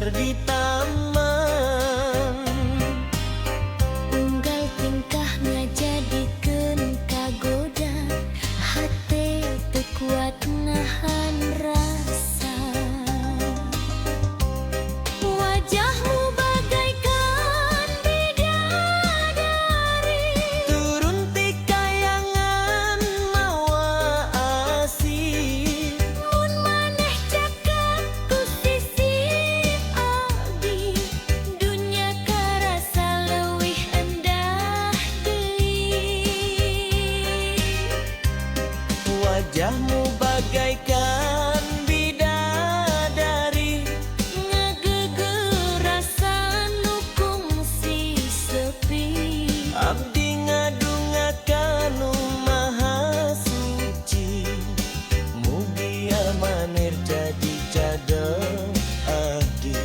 sekedar di taman. Unggal tingkah ngajadikeun kagoda, hate teu kuat nahan rasa. Wajahmu bagaikan bidadari, Turun ti kayangan mawa asih. mun maneh cakap ku sisi abdi, dunya karasa leuwih endah deui. Wajahmu bagaikan bidadari, Ngageugeur rasa nu kungsi sepi. abdi ngadungakan nu maha suci. Mugi amanir jadi cadel abdi.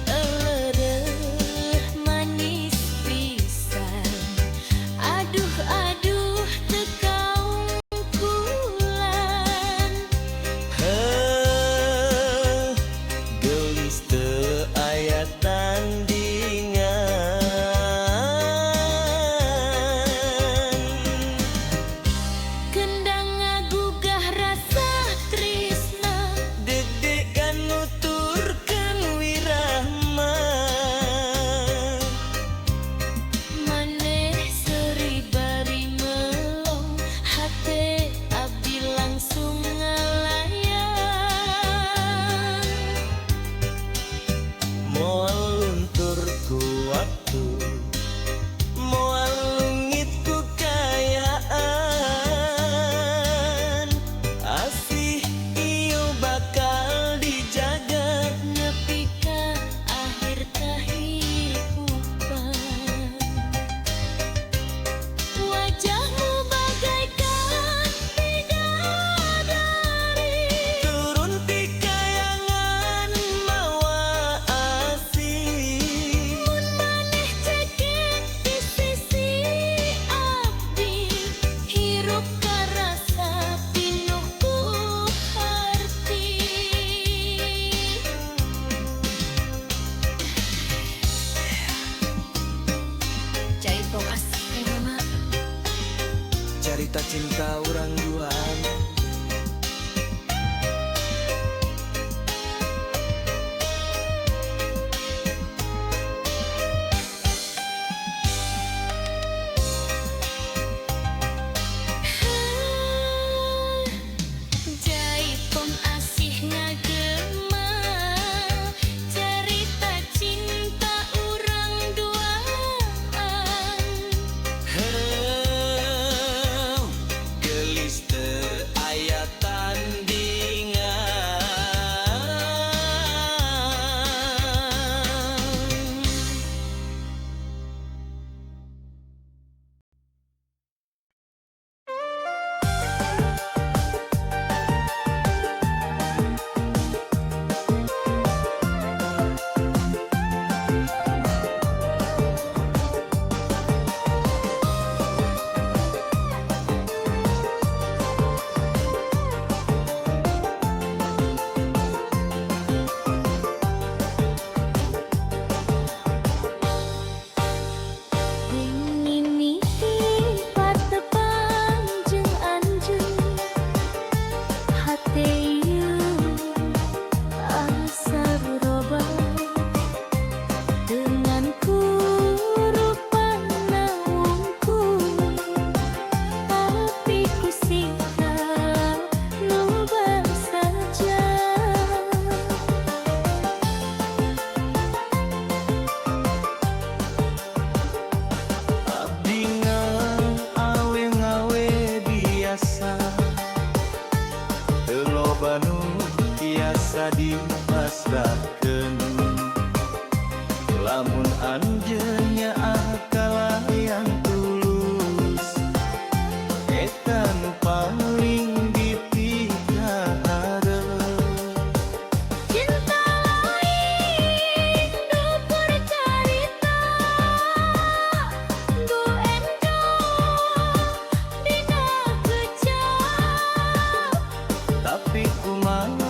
Elereuh manis pisan, aduh aduh teu kaungkulan. Heuh, geus teu aya tandingan. Kendang ngagugah rasa tresna, Deg-degan nuturkeun wirahma. maneh seuri bari melong, hate abdi langsung ngalayan. Moal luntur ku waktu, moal lungit ku kayaan. Asih ieu bakal dijaga Nepi ka akhir kahirupan. Wajahmu bagaikan bidadari, turun ti kayangan mawa asih. mun maneh cekek di sisi abdi, hirup karasa pinuh ku harti. Jaipong asih mama, Carita cinta urang duaan. Jaipong asih ngagema, cerita cinta urang duaan. Heuh, gelis teu aya dipasrahkeun lamun anjeunnya akal yang tulus eta nu paling dipikara. Cinta lain dupur carita du enjong dina kecap Tapi kumaha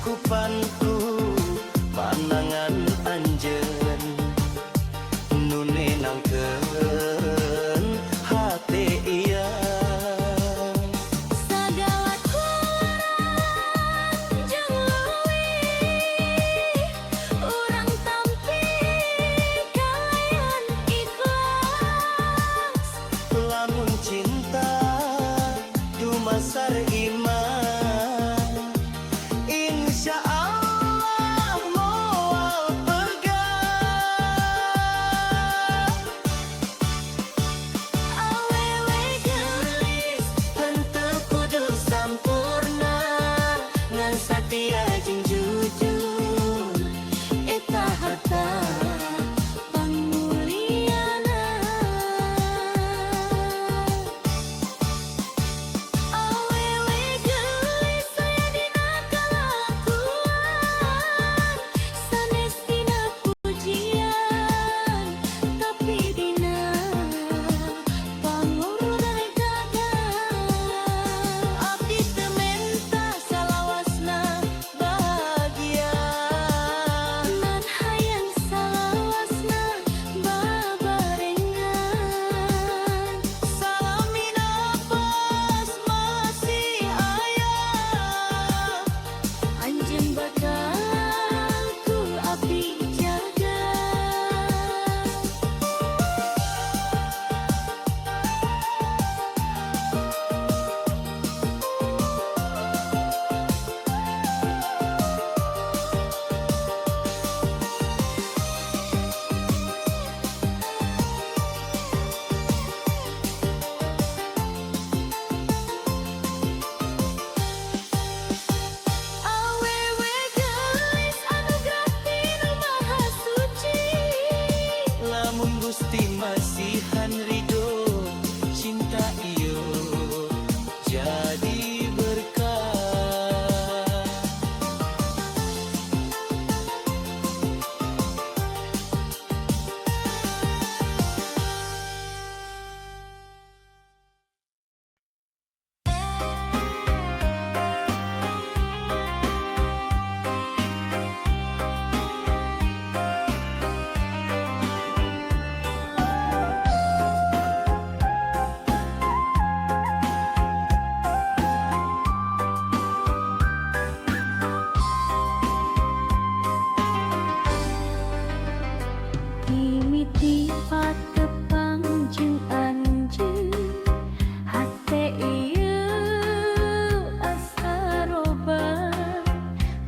ku pantu panangan anjeun nune nangkeun hate iya Sagala kurangan jeung leuwih urang tampi kalayan ikhlas lamun cinta dumasar iman insya Allah moal pegang awewe gelis henteu kudu sampurna ngan satia jeung jujur eta harta pangmulyana awewe gelis saya dina kalakuan sanes dina pujian tapi dina pangurutan gagal abdi teu menta salawasna bahagia nan hayang salawasna babarengan salami nafas masih aya anjeun bakal ku abdi jaga awewe gelis anugerah tinu maha suci lamun Gusti masihan ridho cinta ieu jadi berkah mimiti patepang jeung anjeun hate ieu asa roban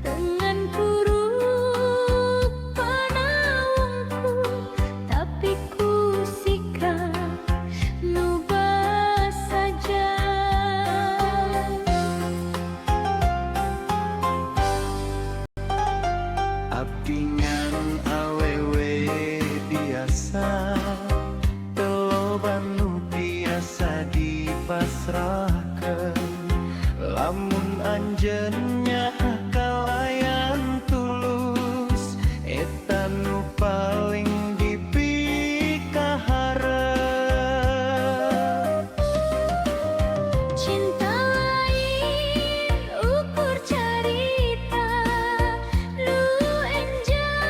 dengan kuruk panaungku tapi ku sikap nu saja abdi ngan awewe biasa teloban nu biasa dipasrahkeun lamun anjeun nyaha kalayan tulus eta nu paling dipikaharep cinta lain ukur carita lu enjang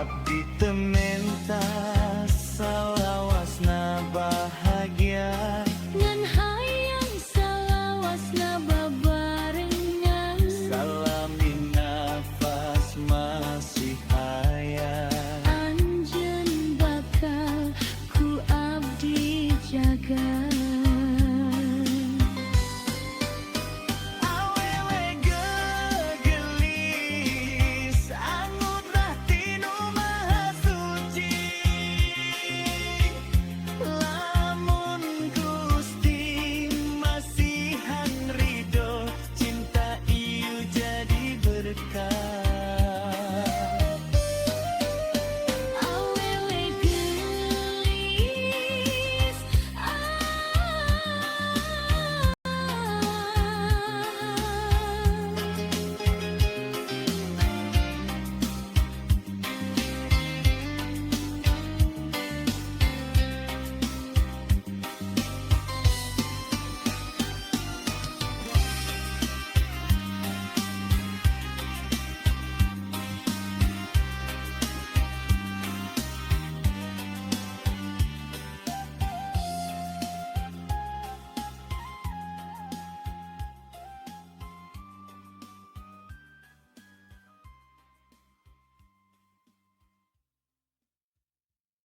Abdi